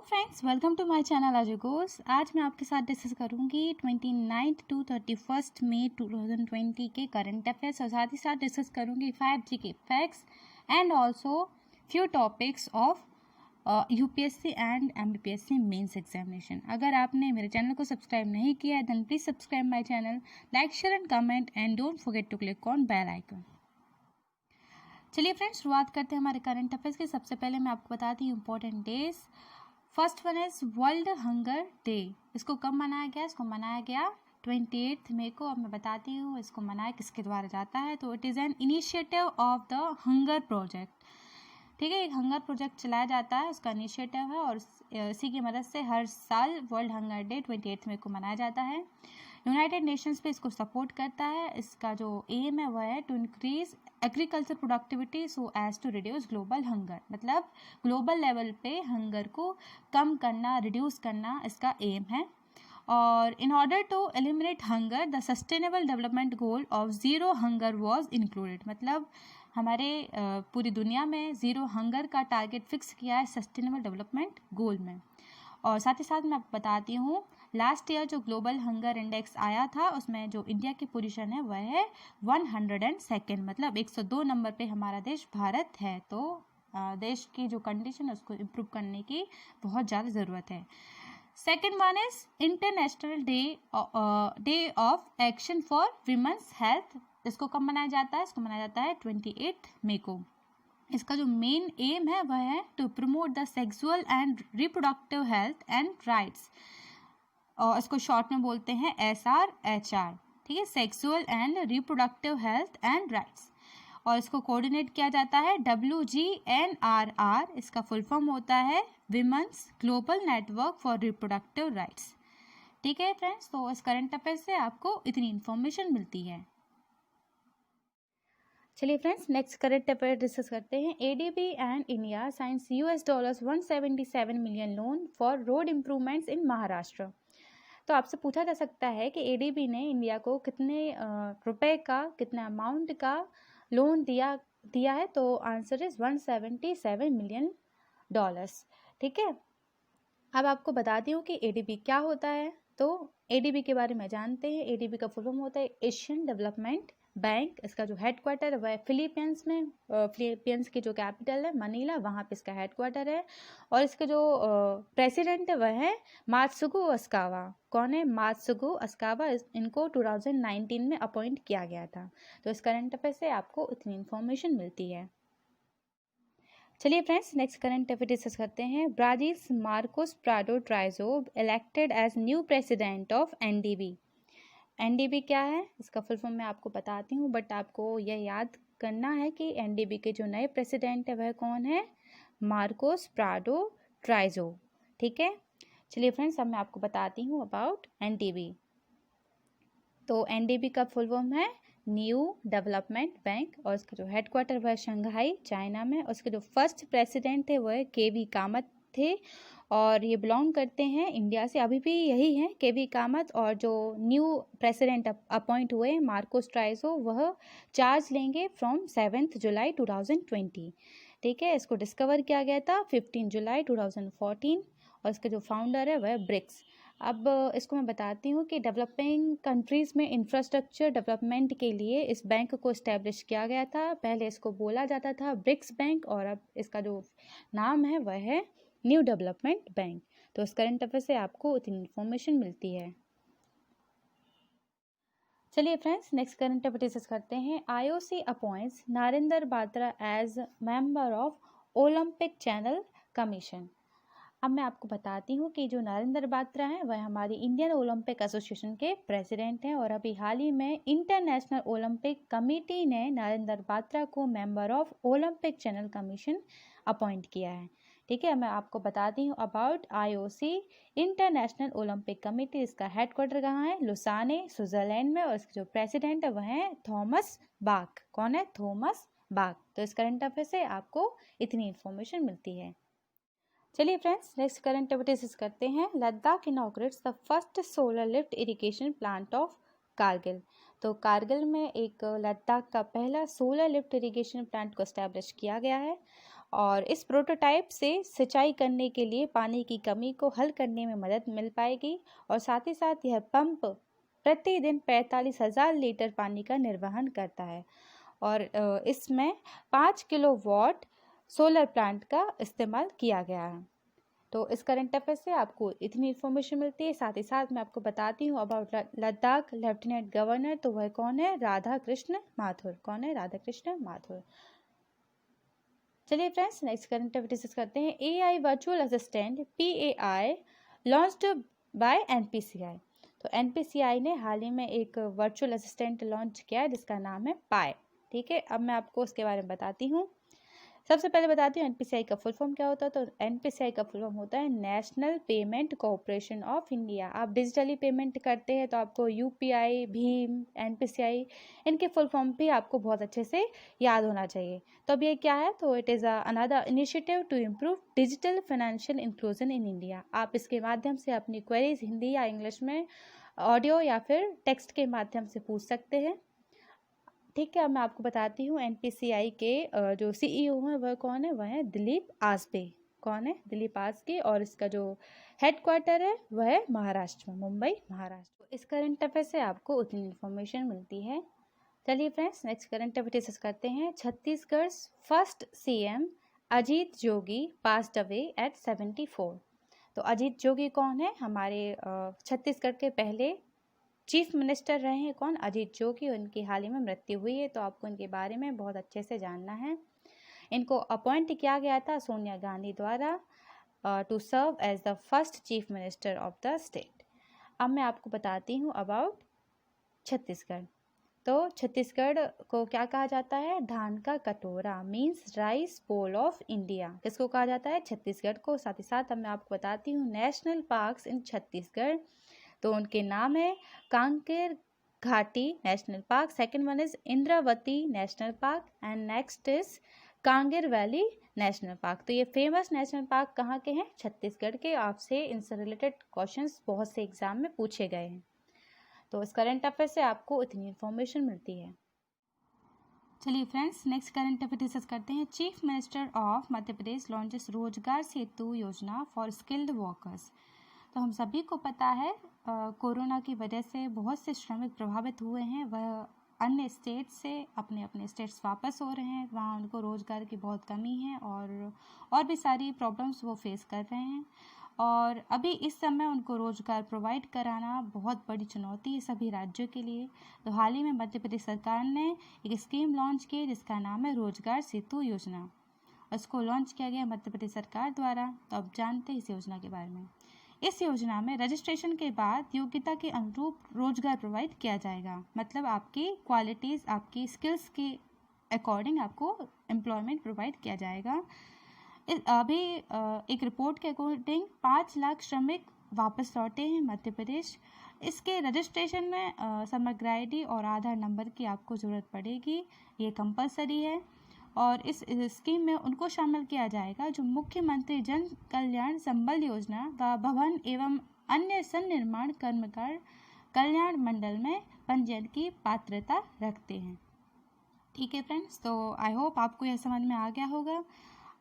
Friends, welcome to my channel आजुगोस। आज मैं आपके साथ डिस्कस करूंगी 29 टू 31 मई 2020 के करंट अफेयर्स और साथ ही साथ डिस्कस करूंगी 5G के facts and also few topics of UPSC and MPSC mains examination. अगर आपने मेरे चैनल को सब्सक्राइब नहीं किया है then please subscribe my channel, like share and comment and don't forget to click on bell icon. चलिए friends, शुरुआत करते हैं हमारे करंट अफेयर्स की। सबसे पहले मैं आपको बताती हूँ important days. First one is world hunger day. इसको कब मनाया गया? इसको मनाया गया 28 मई को। अब मैं बताती हूँ इसको मनाया किसके द्वारा जाता है। तो it is an initiative of the hunger project. ठीक है, एक हंगर प्रोजेक्ट चलाया जाता है, उसका इनिशिएटिव है और इसी की मदद से हर साल वर्ल्ड हंगर डे 28 मई को मनाया जाता है। यूनाइटेड नेशंस पे इसको सपोर्ट करता है। इसका जो एम है वह है to increase agriculture productivity so as to reduce global hunger. मतलब ग्लोबल लेवल पे हंगर को कम करना, रिड्यूस करना इसका एम है। और in order to eliminate hunger the sustainable development goal of zero hunger was included. मतलब हमारे पूरी दुनिया में ज़ीरो हंगर का टारगेट फिक्स किया है सस्टेनेबल डेवलपमेंट गोल में। और साथ ही साथ मैं आपको बताती हूँ लास्ट ईयर जो ग्लोबल हंगर इंडेक्स आया था उसमें जो इंडिया की पोजीशन है वह है 102nd। मतलब 102 नंबर पे हमारा देश भारत है। तो देश की जो कंडीशन है उसको इम्प्रूव करने की बहुत ज़्यादा ज़रूरत है। Second one is international day of action for women's health. इसको कब मनाया जाता है? इसको मनाया जाता है 28 मई को। इसका जो मेन एम है वह है to promote the sexual and reproductive health and rights, और इसको शॉर्ट में बोलते हैं SRHR। ठीक है, sexual and reproductive health and rights. और इसको कोऑर्डिनेट किया जाता है WGNRR। इसका फुल फॉर्म होता है women's global network for reproductive rights. ठीक है फ्रेंड्स, तो इस करंट अफेयर से आपको इतनी इन्फॉर्मेशन मिलती है। चलिए friends, next current affair discuss करते हैं। ADB and India signs $177 million loan for road improvements in Maharashtra. तो आपसे पूछा जा सकता है कि ADB ने इंडिया को कितने रुपए का, कितना अमाउंट का लोन दिया है। तो आंसर इज $177 मिलियन। ठीक है, अब आपको बताती हूँ कि ADB क्या होता है। तो ADB के बारे में जानते हैं। ADB का फुल फॉर्म होता है एशियन डेवलपमेंट बैंक। इसका जो हेडक्वार्टर है वह फिलीपींस में, फिलीपींस की जो कैपिटल है मनीला, वहाँ पे इसका हेडक्वार्टर है। और इसके जो प्रेसिडेंट है वह है मात्सुगु अस्कावा। कौन है? मात्सुगु अस्कावा। इनको 2019 में अपॉइंट किया गया था। तो इस करंट अफेयर से आपको इतनी इन्फॉर्मेशन मिलती है। चलिए friends, next current affair discuss करते हैं। Brazil Marcos Prado Troyjo elected as new president of NDB। NDB क्या है? इसका फुल फॉर्म मैं आपको बताती हूँ, बट आपको यह याद करना है कि NDB के जो नए प्रेसिडेंट है वह कौन है? Marcos Prado ट्राइजो। ठीक है, चलिए फ्रेंड्स, अब मैं आपको बताती हूँ अबाउट NDB। तो NDB का फुल फॉर्म है न्यू डेवलपमेंट बैंक और इसका जो हेडक्वार्टर वह शंघाई चाइना में। और उसके जो फर्स्ट प्रेसिडेंट थे वह KV कामत थे और ये बिलोंग करते हैं इंडिया से। अभी भी यही है KV कामत। और जो न्यू प्रेसिडेंट अपॉइंट हुए मार्कोस ट्राइजो वह चार्ज लेंगे फ्रॉम 7 जुलाई 2020। ठीक है, इसको डिस्कवर किया गया था 15 जुलाई 2014 और इसका जो फाउंडर है वह ब्रिक्स। अब इसको मैं बताती हूँ कि डेवलपिंग कंट्रीज़ में इंफ्रास्ट्रक्चर डेवलपमेंट के लिए इस बैंक को इस्टेब्लिश किया गया था। पहले इसको बोला जाता था ब्रिक्स बैंक और अब इसका जो नाम है वह है न्यू डेवलपमेंट बैंक। तो इस करंट अफेयर से आपको इतनी इन्फॉर्मेशन मिलती है। चलिए friends, next current affair discuss करते हैं। IOC appoints Narendra Batra as member of Olympic Channel Commission. अब मैं आपको बताती हूँ कि जो नरेंद्र बात्रा हैं वह हमारी इंडियन ओलंपिक एसोसिएशन के प्रेसिडेंट हैं और अभी हाल ही में इंटरनेशनल ओलंपिक कमेटी ने नरेंद्र बात्रा को member of Olympic Channel Commission appoint किया है। ठीक है, मैं आपको बताती हूँ about IOC International Olympic Committee. इसका हेडक्वार्टर कहाँ है? लुसाने, स्विट्जरलैंड में। और इसके जो प्रेसिडेंट है वह है थॉमस बाक। कौन है? Thomas Bach. तो इस करंट अफेयर से आपको इतनी इन्फॉर्मेशन मिलती है। चलिए friends, next current affair discuss करते हैं। Ladakh inaugurates the first solar lift irrigation plant of Kargil. तो कारगिल में एक लद्दाख का पहला सोलर लिफ्ट इरिगेशन प्लांट को एस्टैब्लिश किया गया है और इस प्रोटोटाइप से सिंचाई करने के लिए पानी की कमी को हल करने में मदद मिल पाएगी और साथ ही साथ यह पंप प्रतिदिन 45,000 लीटर पानी का निर्वहन करता है और इसमें 5 किलोवाट सोलर प्लांट का इस्तेमाल किया गया है। तो इस करंट अफेयर से आपको इतनी इन्फॉर्मेशन मिलती है। साथ ही साथ मैं आपको बताती हूँ अबाउट लद्दाख लेफ्टिनेंट गवर्नर। तो वह कौन है? राधा कृष्ण माथुर। कौन है? राधा कृष्ण माथुर। चलिए friends, next current affair discuss करते हैं। AI virtual assistant PAI launched by NPCI। तो NPCI ने हाल ही में एक वर्चुअल असिस्टेंट लॉन्च किया है जिसका नाम है पाई। ठीक है, अब मैं आपको उसके बारे में बताती हूँ। सबसे पहले बताती हूँ NPCI का फुल फॉर्म क्या होता है। तो NPCI का फुल फॉर्म होता है national payment corporation of India. आप डिजिटली पेमेंट करते हैं तो आपको UPI, भीम, NPCI इनके फुल फॉर्म भी आपको बहुत अच्छे से याद होना चाहिए। तो अब ये क्या है? तो it is another initiative to improve digital financial inclusion in India. आप इसके माध्यम से अपनी क्वेरीज हिंदी या इंग्लिश में ऑडियो या फिर टेक्स्ट के माध्यम से पूछ सकते हैं। ठीक है, अब मैं आपको बताती हूँ NPCI के जो CEO हैं वह कौन है? वह है दिलीप आसबे। कौन है? दिलीप आसबे। और इसका जो हेडक्वार्टर है वह है महाराष्ट्र में, मुंबई, महाराष्ट्र। इस करंट अफेयर से आपको उतनी इन्फॉर्मेशन मिलती है। चलिए friends, next current affair discuss करते हैं। Chhattisgarh first CM Ajit Jogi passed away at 74। तो अजीत जोगी कौन है? हमारे छत्तीसगढ़ के पहले चीफ मिनिस्टर रहे हैं। कौन? अजीत जोगी। उनकी हाल ही में मृत्यु हुई है, तो आपको इनके बारे में बहुत अच्छे से जानना है। इनको अपॉइंट किया गया था सोनिया गांधी द्वारा to serve as the first chief minister of the state. अब मैं आपको बताती हूँ अबाउट छत्तीसगढ़। तो छत्तीसगढ़ को क्या कहा जाता है? धान का कटोरा, means rice bowl of India. किसको कहा जाता है? छत्तीसगढ़ को। साथ ही साथ अब मैं आपको बताती हूँ नेशनल पार्क्स इन छत्तीसगढ़। तो उनके नाम है कांकेर घाटी national park, second one is Indravati national park and next is Kanger valley national park. तो ये फेमस नेशनल पार्क कहाँ के हैं? छत्तीसगढ़ के। आपसे इनसे रिलेटेड क्वेश्चंस बहुत से एग्जाम में पूछे गए हैं। तो इस करंट अफेयर से आपको इतनी इन्फॉर्मेशन मिलती है। चलिए friends, next current affair discuss करते हैं। Chief minister of Madhya Pradesh launches रोजगार सेतु योजना फॉर स्किल्ड वर्कर्स। तो हम सभी को पता है कोरोना की वजह से बहुत से श्रमिक प्रभावित हुए हैं। वह अन्य स्टेट से अपने अपने स्टेट्स वापस हो रहे हैं। वहाँ उनको रोज़गार की बहुत कमी है और भी सारी प्रॉब्लम्स वो फेस कर रहे हैं। और अभी इस समय उनको रोज़गार प्रोवाइड कराना बहुत बड़ी चुनौती है सभी राज्यों के लिए। तो हाल ही में मध्य प्रदेश सरकार ने एक स्कीम लॉन्च की जिसका नाम है रोजगार सेतु योजना। इसको लॉन्च किया गया मध्य प्रदेश सरकार द्वारा। तो अब जानते हैं इस योजना के बारे में। इस योजना में रजिस्ट्रेशन के बाद योग्यता के अनुरूप रोजगार प्रोवाइड किया जाएगा। मतलब आपकी क्वालिटीज़, आपकी स्किल्स के अकॉर्डिंग आपको एम्प्लॉयमेंट प्रोवाइड किया जाएगा। अभी एक रिपोर्ट के अकॉर्डिंग 5 लाख श्रमिक वापस लौटे हैं मध्य प्रदेश। इसके रजिस्ट्रेशन में समग्र ID और आधार नंबर की आपको ज़रूरत पड़ेगी, ये कंपलसरी है। और इस स्कीम में उनको शामिल किया जाएगा जो मुख्यमंत्री जन कल्याण संबल योजना व भवन एवं अन्य संनिर्माण कर्मकार कल्याण मंडल में पंजीयन की पात्रता रखते हैं। ठीक है फ्रेंड्स, तो आई होप आपको यह समझ में आ गया होगा।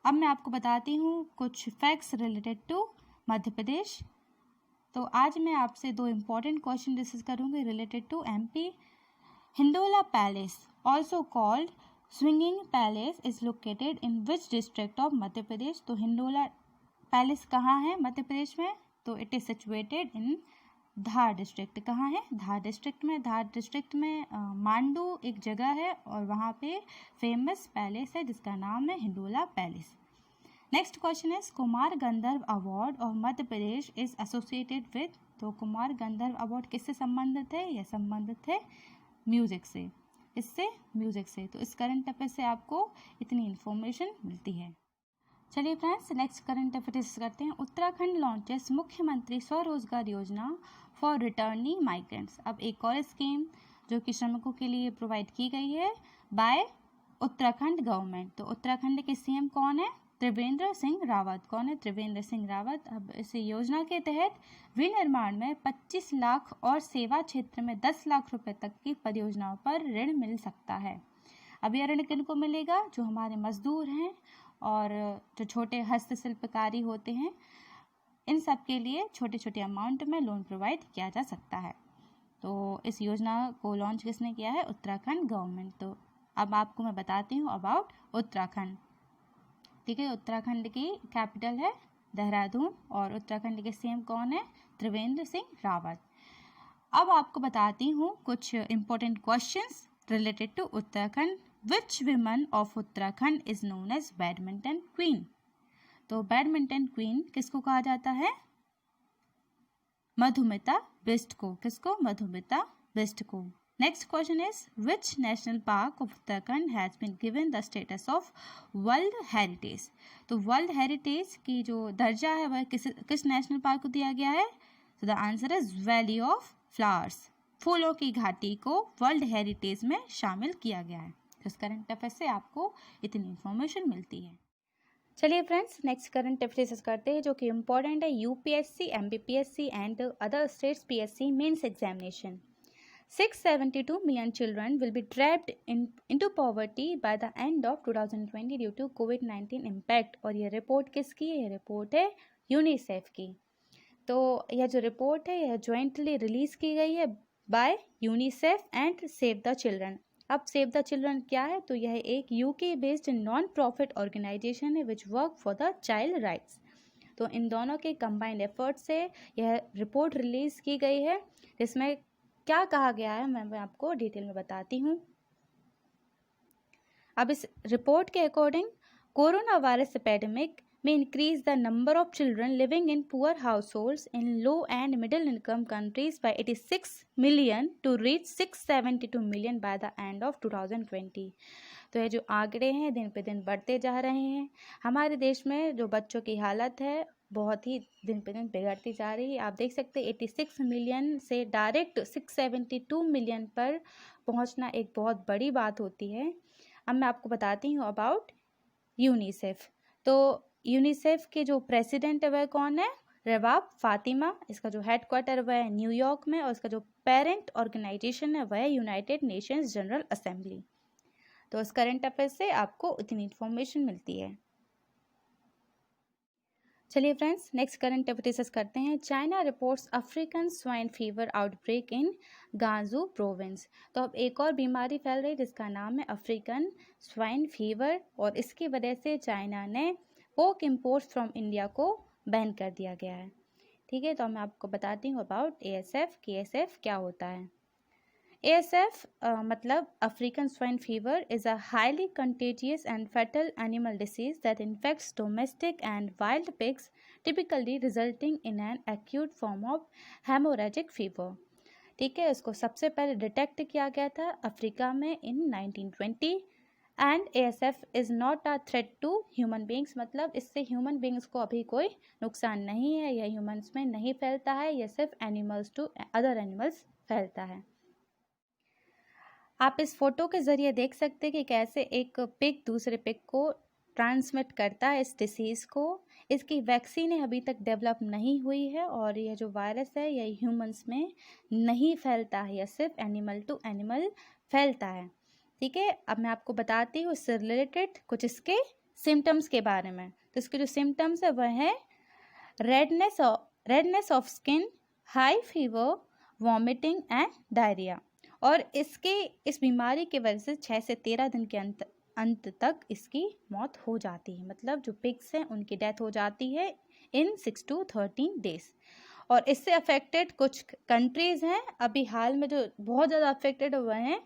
अब मैं आपको बताती हूँ कुछ facts related to Madhya Pradesh. तो आज मैं आपसे 2 इम्पॉर्टेंट क्वेश्चन डिस्कस करूँगी related to MP। Hindola palace also called swinging palace is located in which district of Madhya Pradesh. तो हिंडोला पैलेस कहाँ है मध्य प्रदेश में? तो it is situated in Dhar district. कहाँ है? धार डिस्ट्रिक्ट में। धार डिस्ट्रिक्ट में मांडू एक जगह है और वहाँ पे फेमस पैलेस है जिसका नाम है Hindola palace. Next question is Kumar Gandharva award of Madhya Pradesh is associated with. तो कुमार गंधर्व अवार्ड किससे संबंधित है? यह संबंधित है म्यूजिक से। इससे म्यूजिक से। तो इस करंट अफेयर से आपको इतनी इन्फॉर्मेशन मिलती है। चलिए friends, next current affair discuss करते हैं। उत्तराखंड लॉन्चेस मुख्यमंत्री स्वरोजगार योजना फॉर रिटर्निंग माइग्रेंट्स। अब एक और स्कीम जो कि श्रमिकों के लिए प्रोवाइड की गई है बाय उत्तराखंड गवर्नमेंट। तो उत्तराखंड के CM कौन है? त्रिवेंद्र सिंह रावत। कौन है? त्रिवेंद्र सिंह रावत। अब इस योजना के तहत विनिर्माण में 25 लाख और सेवा क्षेत्र में 10 लाख रुपए तक की परियोजनाओं पर ऋण मिल सकता है। अब यह ऋण किनको मिलेगा? जो हमारे मजदूर हैं और जो छोटे हस्तशिल्पकारी होते हैं, इन सब के लिए छोटे छोटे अमाउंट में लोन प्रोवाइड किया जा सकता है। तो इस योजना को लॉन्च किसने किया है? उत्तराखंड गवर्नमेंट। तो अब आपको मैं बताती हूँ अबाउट उत्तराखंड। ठीक है, उत्तराखंड की कैपिटल है देहरादून और उत्तराखंड के सीएम कौन है? त्रिवेंद्र सिंह रावत। अब आपको बताती हूँ कुछ important questions related to Uttarakhand. Which women of Uttarakhand is known as badminton queen? तो बैडमिंटन क्वीन किसको कहा जाता है? मधुमिता बिष्ट को। किसको? मधुमिता बिष्ट को। Next question is which national park of Uttarakhand has been given the status of world heritage? तो वर्ल्ड हेरिटेज की जो दर्जा है वह किस नेशनल पार्क को दिया गया है? तो the answer is valley of flowers. फूलों की घाटी को वर्ल्ड हेरिटेज में शामिल किया गया है। इस करंट अफेयर से आपको इतनी इंफॉर्मेशन मिलती है। चलिए friends, next current affair discuss करते हैं जो कि इम्पोर्टेंट है UPSC, MPPSC and other states PSC mains examination. 672 million children will be trapped into poverty by the end of 2020 due to COVID-19 impact। और ये रिपोर्ट किसकी है? ये रिपोर्ट है यूनिसेफ की। तो यह जो रिपोर्ट है यह जॉइंटली रिलीज की गई है by UNICEF and save the children. अब सेव द चिल्ड्रन क्या है? तो यह एक UK based non profit organisation है which work for the child rights. तो इन दोनों के कंबाइंड एफर्ट से यह रिपोर्ट रिलीज की गई है, जिसमें क्या कहा गया है मैं आपको डिटेल में बताती हूँ। अब इस रिपोर्ट के according corona virus epidemic may increase the number of children living in poor households in low and middle income countries by 86 million to reach 672 million by the end of 2020। तो ये जो आंकड़े हैं दिन पे दिन बढ़ते जा रहे हैं। हमारे देश में जो बच्चों की हालत है बहुत ही दिन पे दिन बिगड़ती जा रही है। आप देख सकते हैं 86 मिलियन से डायरेक्ट 672 मिलियन पर पहुंचना एक बहुत बड़ी बात होती है। अब मैं आपको बताती हूँ अबाउट यूनिसेफ। तो यूनिसेफ के जो प्रेसिडेंट है वह कौन है? रबाब फातिमा। इसका जो हेडक्वार्टर वह है न्यूयॉर्क में और इसका जो पेरेंट ऑर्गेनाइजेशन है वह है यूनाइटेड नेशंस जनरल असेंबली। तो इस करंट अफेयर से आपको इतनी इन्फॉर्मेशन मिलती है। चलिए friends, next current affair discuss करते हैं। China reports African swine fever outbreak in Gansu province. तो अब एक और बीमारी फैल रही है जिसका नाम है अफ्रीकन स्वाइन फीवर, और इसकी वजह से चाइना ने पोक इम्पोर्ट्स फ्रॉम इंडिया को बैन कर दिया गया है। ठीक है, तो मैं आपको बताती हूँ अबाउट एएसएफ कि एएसएफ क्या होता है। ASF मतलब African swine fever is a highly contagious and fatal animal disease that infects domestic and wild pigs, typically resulting in an acute form of haemorrhagic fever. ठीक है, इसको सबसे पहले डिटेक्ट किया गया था अफ्रीका में in 1920 and ASF is not a threat to human beings, मतलब इससे ह्यूमन बींग्स को अभी कोई नुकसान नहीं है, यह ह्यूमंस में नहीं फैलता है, यह सिर्फ एनिमल्स टू अदर एनिमल्स फैलता है। आप इस फोटो के ज़रिए देख सकते हैं कि कैसे एक पिग दूसरे पिग को ट्रांसमिट करता है इस डिसीज़ को। इसकी वैक्सीन अभी तक डेवलप नहीं हुई है और यह जो वायरस है यह ह्यूमंस में नहीं फैलता है, यह सिर्फ एनिमल टू एनिमल फैलता है। ठीक है, अब मैं आपको बताती हूँ इससे रिलेटेड कुछ इसके सिम्टम्स के बारे में। तो इसके जो सिम्टम्स है वह है redness of skin, high fever, vomiting and diarrhoea. और इस बीमारी की वजह से 6 से 13 दिन के अंत तक इसकी मौत हो जाती है, मतलब जो पिग्स हैं उनकी डेथ हो जाती है इन 6 to 13 डेज। और इससे अफेक्टेड कुछ कंट्रीज़ हैं अभी हाल में जो बहुत ज़्यादा अफेक्टेड हुए हैं,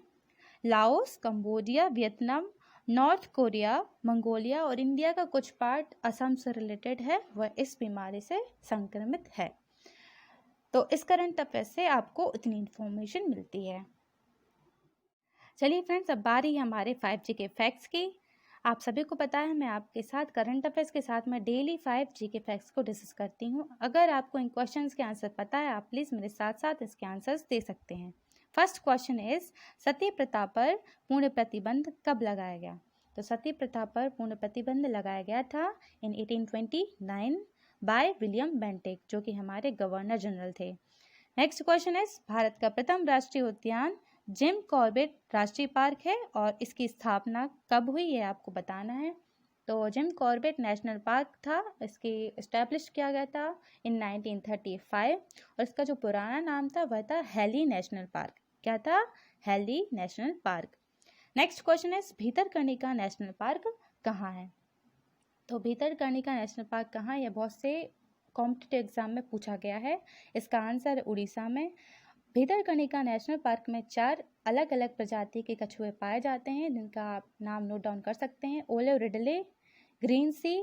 Laos, Cambodia, Vietnam, north Korea, Mongolia और इंडिया का कुछ पार्ट असम से रिलेटेड है, वह इस बीमारी से संक्रमित है। तो इस करंट अफेयर से आपको इतनी इन्फॉर्मेशन मिलती है। चलिए फ्रेंड्स, अब बारी है हमारे 5G के फैक्ट्स की। आप सभी को पता है मैं आपके साथ करंट अफेयर्स के साथ मैं डेली 5G के फैक्ट्स को डिस्कस करती हूँ। अगर आपको इन क्वेश्चंस के आंसर पता है आप प्लीज़ मेरे साथ साथ इसके आंसर्स दे सकते हैं। फर्स्ट क्वेश्चन इज सती प्रथा पर पूर्ण प्रतिबंध कब लगाया गया? तो सती प्रथा पर पूर्ण प्रतिबंध लगाया गया था इन 1829 बाय विलियम बेंटिक, जो कि हमारे गवर्नर जनरल थे। नेक्स्ट क्वेश्चन इज भारत का प्रथम राष्ट्रीय उद्यान जिम कॉर्बेट राष्ट्रीय पार्क है और इसकी स्थापना कब हुई है आपको बताना है। तो जिम कॉर्बेट नेशनल पार्क था, इसकी इस्टेब्लिश किया गया था इन 1935 और इसका जो पुराना नाम था वह था हेली नेशनल पार्क। क्या था? Heli national park. Next question is Bhitarkanika national park कहाँ है? तो भितरकनिका नेशनल पार्क कहाँ है? यह बहुत से कॉम्पिटिटिव एग्जाम में पूछा गया है। इसका आंसर उड़ीसा में। भितरकनिका नेशनल पार्क में 4 अलग अलग प्रजाति के कछुए पाए जाते हैं, जिनका आप नाम नोट डाउन कर सकते हैं। Olive ridley, green sea,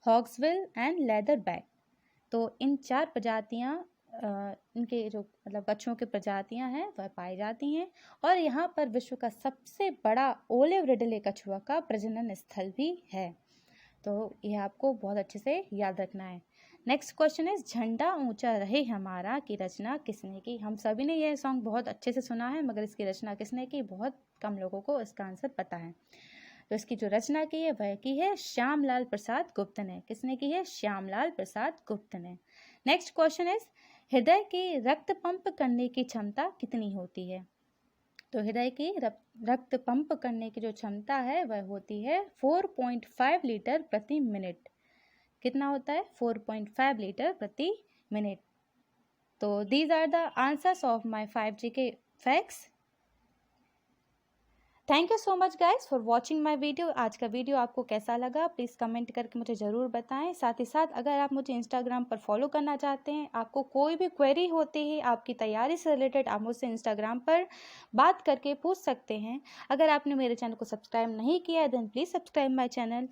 hawksbill and leatherback. तो इन 4 प्रजातियां इनके जो मतलब कछुओं की प्रजातियां हैं वह पाई जाती हैं और यहाँ पर विश्व का सबसे बड़ा ओलिव रिडले कछुआ का प्रजनन स्थल भी है। तो यह आपको बहुत अच्छे से याद रखना है। नेक्स्ट क्वेश्चन इज झंडा ऊंचा रहे हमारा की रचना किसने की? हम सभी ने यह सॉन्ग बहुत अच्छे से सुना है, मगर इसकी रचना किसने की बहुत कम लोगों को इसका आंसर पता है। तो इसकी जो रचना की है वह की है श्यामलाल प्रसाद गुप्त ने। किसने की है? श्यामलाल प्रसाद गुप्त ने। नेक्स्ट क्वेश्चन इज हृदय की रक्त पंप करने की क्षमता कितनी होती है? तो हृदय की रक्त पंप करने की जो क्षमता है वह होती है 4.5 लीटर प्रति मिनट। कितना होता है? 4.5 लीटर प्रति मिनट। तो these are the answers of my 5 GK facts. Thank you so much guys for watching my video. आज का वीडियो आपको कैसा लगा प्लीज़ कमेंट करके मुझे ज़रूर बताएं। साथ ही साथ अगर आप मुझे इंस्टाग्राम पर फॉलो करना चाहते हैं, आपको कोई भी क्वेरी होती है आपकी तैयारी से रिलेटेड, आप मुझसे इंस्टाग्राम पर बात करके पूछ सकते हैं। अगर आपने मेरे चैनल को सब्सक्राइब नहीं किया है then please subscribe my channel.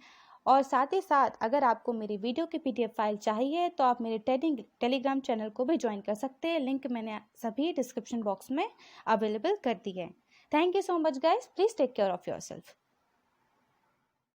और साथ ही साथ अगर आपको मेरी वीडियो की PDF फाइल चाहिए तो आप मेरे टेलीग्राम चैनल को भी ज्वाइन कर सकते हैं। लिंक मैंने सभी डिस्क्रिप्शन बॉक्स में अवेलेबल कर दी है। Thank you so much guys. Please take care of yourself.